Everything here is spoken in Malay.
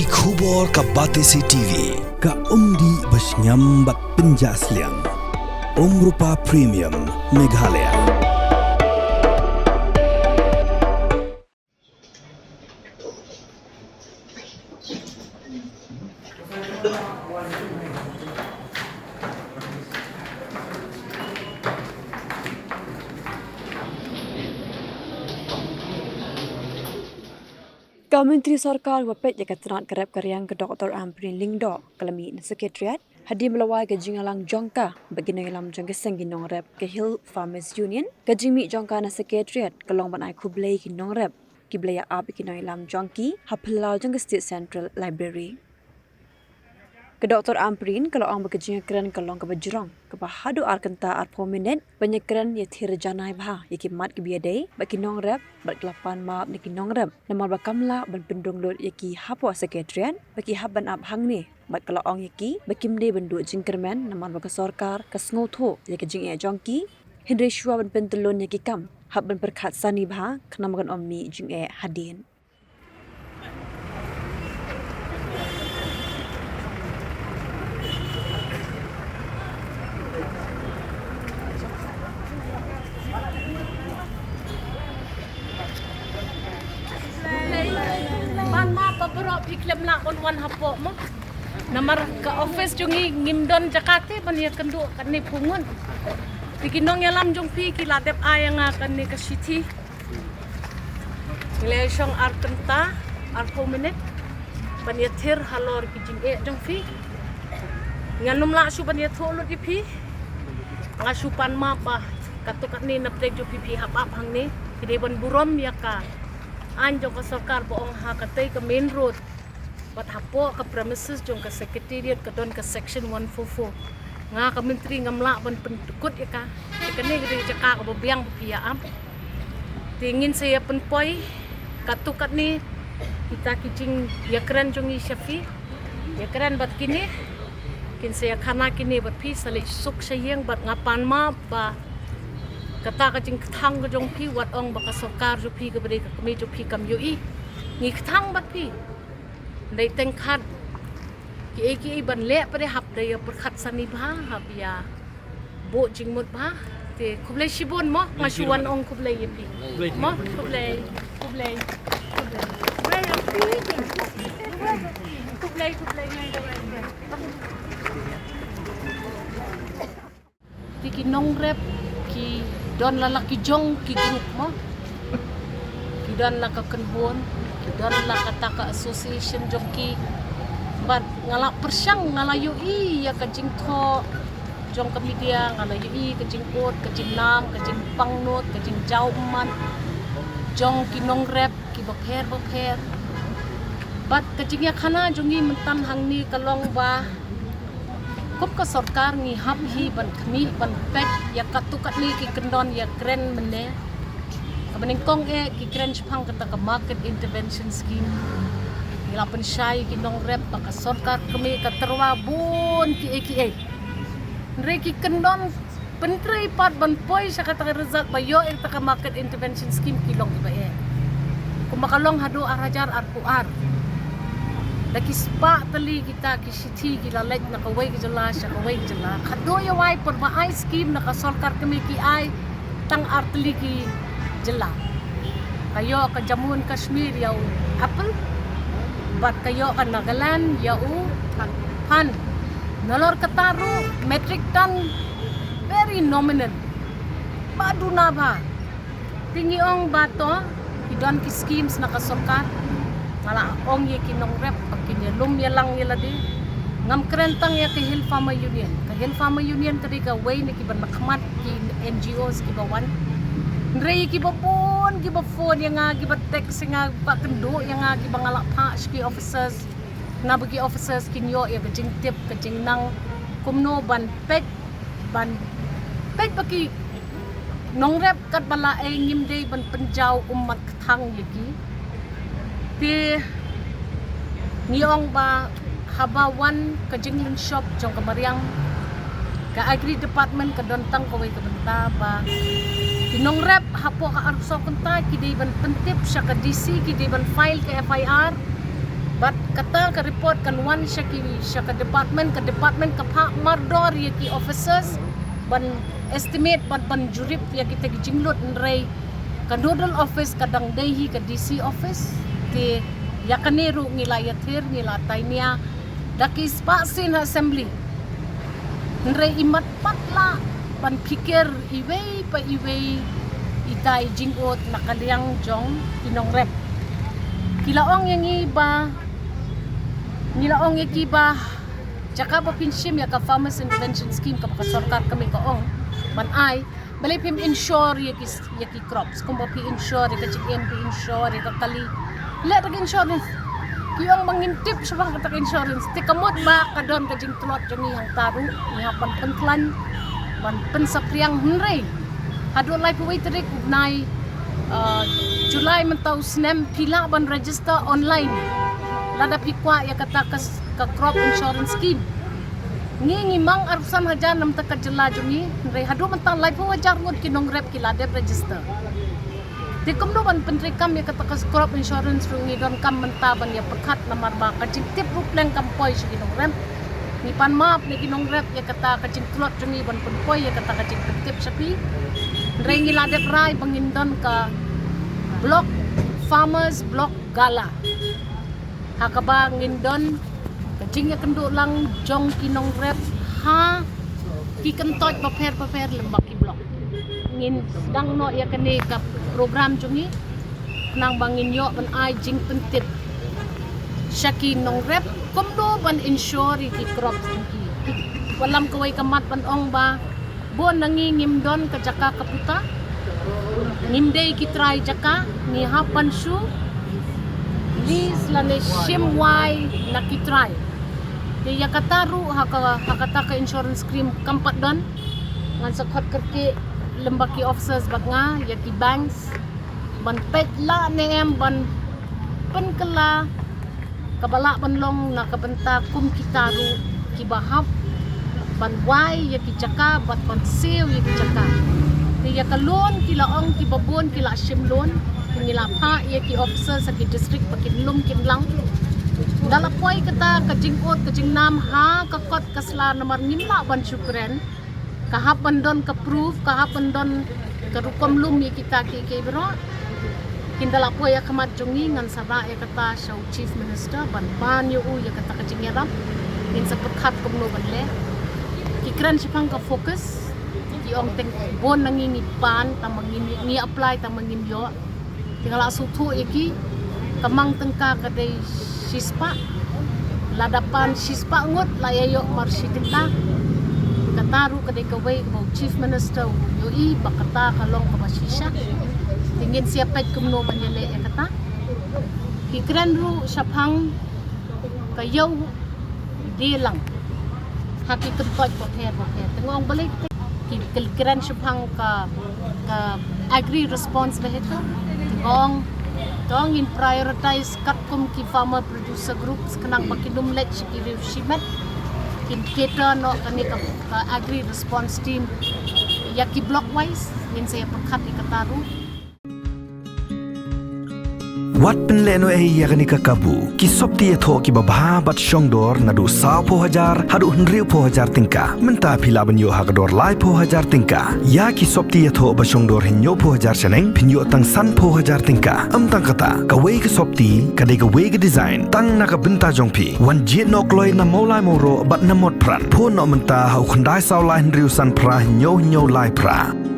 Ki khubor ka Batesi TV. Ka umdi basnyambak penjaslian. Rupa Premium Meghalaya. Menteri Sarkar wapet jaga terat kerap karyang ke Dr. Amrin Lingdo kelami sekretariat hadir melawai ke jingalang jongka bagi nengalam jongka sengginong rep ke Hill Farmers Union ke jimi jongka na sekretariat ke long banai kublai kinong rep ki blaya ap kinong jongki hapelau jongka State Central Library. Ke Dr. Amrin kalau orang bekerja keren kalau ke bajrong ke bahadu arkenta ar prominent banyak keren ya thir janai bah ya mat ke biadai bagi nong rep berkelapan maap ni nong rep nama bakamla ban pendung lot ya ki hapo sekretariat bagi haban ab hang ni bat kalau orang ya ki bakimde bendu jingkerman nama baka sarkar ke sngoto ya ke jing e jongki Henry Shua ban pentelon ya ki kam hab ban perkhat sani bah kena makan omni jing e hadin. Piklem nak wan hapo mo namar ka office jungi ngimdon Jakarta ban ya kendu kan ni pungun pikinong yalam jong pi ki ladep ayang kan ni ka city relation arkenta arpo minute ban ya thir halor ki jing e jong pi nganum la su ban ya tholo di pi ngasupan ma pa katuk ni na plek jo pi hap ap hang ni ki ban burom ya ka anjo ka sarkar boong ha katay ka main road bat hapo ka premises jong ka secretariat ka don ka section 144 nga ka menteri ngamla ban pentukut ya ka ikane gede jaka ka babiang pia am tingin saya penpoi katukat ni kita kijing ya keren jong Shafi ya keren bat kini kin saya kana kini bat pi salik suk sayang bat ngapan ma ba kata kajing ketang ke jong pi wat ong baka sarkar jo pi ke bade ka kami jo pi kam yoi ngi ketang bat pi dai tengkhat ki ban le pade hap dai perkhat sani bha hap ya bo jing mut bha te kublai shibon mo ngasuan ong kublai ye pi mo kublai kublai ngai tiki nong rep ki don lalaki jong ki group mo ki don la ka kenhon ki don la kata ka association jong ki bat ngala persyang ngala yui ya ka jing tho jong ka media ngala yui ka jing kot ka jing nam ka jing pangnot ka jing jauman jong ki nong rep ki bapher bat ka jing ya khana jongi mentam hang ni kalong ba kup ka sarkar ngi hap hi ban khmi ban pek ya katukat ni ki kendon ya kren mene kabening kong e ki kren chpang kata ka market intervention scheme ila pen shai ki nong rep ka sarkar kami ka terwa bun ki re ki kendon pentrei pat ban poi sa kata result ba yo e ka market intervention scheme ki long ba e kumakalong hadu arajar arpuar lagi spa tali kita ki city ki lalek na kawai ki jala sya kawai jala khado ya wai per ba ai scheme na ka sarkar kami ki ai tang artli ki jala kayo ka Jammu and Kashmir ya apple bat kayo ka Nagaland ya pan nalor kataru metric ton very nominal badu na ba tingi ong bato idon ki schemes na ka sarkar mala ong ye kinong rep pakinya lum ya lang yala di ngam kerentang ya ke Hill Farmer Union tadi ka way ni kiban makmat ki NGOs ki bawan ndre ki babon ki ba phone yang nga ki ba text nga pa kendo yang nga ki bangala pa ki officers na bagi officers kinyo ya kajing tip kajing nang kumno ban pek baki nong rep kat bala ay ngimday ban penjaw umat thang yaki ti niong ba habawan ka jinglin shop jong kamariang ka agri department ka dontang ko ka benta ba kinong rep hapo ka arso kunta ki di ban pentip siya ka DC ki di ban file ka FIR Bat kata ka report kan wan siya ka department ka pak mardor ya ki officers ban estimate ban jurip ya kita gijinglot nrei ka nodal office kadang dehi ka DC office ti yakaniru ngilayatir ngilatay niya daki spasin assembly nrei imat patla ban pikir iway pa iway itay jingot nakaliang jong inong rep kilaong yang iba nilaong yang iba jaka pa pinsim ya ka farmers intervention scheme ka sorkar kami kaong ban ay balay pim insure ya ki crops kung pa pi insure ya ka chicken pi insure ya ka kali let ka insurance kiyong mangintip sa bang ka insurance ti kamot ba ka don ka jing tulot jang yang taru yang panklan ban pensapriang hunrei hadu lai puway tarik ugnay July mentau snem pila ban register online lada pikwa ya kata ka crop insurance scheme ngi mang arusan haja nam ta kajela jumi re hadu mentang lai pu wajar ngut kinong rep kila de register di kumdo ban pentrikam ya kata ka crop insurance rungi don kam menta ban ya pekat namar ba kajing tip rupleng kampoi si kinong rep ni pan map ni kinong rep ya kata kajing tulot jumi ban penpoi ya kata kajing tip sapi re ngila de rai bangindon ka block farmers block gala hakaba ngindon kajing ya kendo lang jong kinong rep ha ki kentot paper lembak ki blok ngin sedang no ya kene ka program jungi nang bangin yo ban ai jing pentip syaki nong rep komdo ban insure ki crop jungi walam kawai kamat ban ong ba bon nangingim don ka jaka kaputa ngimdei ki try jaka ni hapan shu lis lane shimwai nakitry di yakataru hakata ka insurance scheme kampat don ngan sakot kerke lembaki officers bag nga yaki banks ban pet la nem ban penkela kabala banlong nakabenta kum kitaru kibahap ban wai yaki jaka bat konsil yaki jaka di yakalon kilaong kibabon kila shimlon ngilapa ya ki officer sa ki district pakinlum kinlang dalapoy kata kajingkot kajingnam ha kakot kasla nomor 5 ban syukren kahapan don ka proof kahapan don karukom lum ya kita ki bro kindalapoy ya kamat jungi ngan saba ya kata show chief minister ban yu ya kata kajingyaram din sa pagkat kumno banle ki kran sipang ka focus ki ong teng bon nangingipan tamangin ni apply tamangin yo tinggal asutu iki kamang tengka kadai sispa ladapan sispa ngut layayo marsitinta kataru kadai kawai mau chief minister yoi bakata kalong kabasisya tingin siapet kumno banyale ya kata kikran ru sapang kayaw di lang hakikat paper tengong balik kikran sapang ka agri response vehicle tong in prioritize katkum ki farmer producer groups kanang makinum let shikiri shimet kin cater no kani ka agri response team yaki block wise min saya perkat ikataru Wat penleno yakni kakabu ki sopti etho ki babha bat shongdor nadu sa po hajar hadu hnriu po hajar tingka menta phila banyo hakdor lai po hajar tingka ya ki sopti etho ba shongdor hinyo po hajar chaneng pinyo tang san po hajar tingka amtang kata kawei ki sopti kadai kawei ki design tang naka benta jongpi wan jet nok loi na maulai moro bat namot pran po no menta hau khandai saulai hnriu san pra hinyo lai pra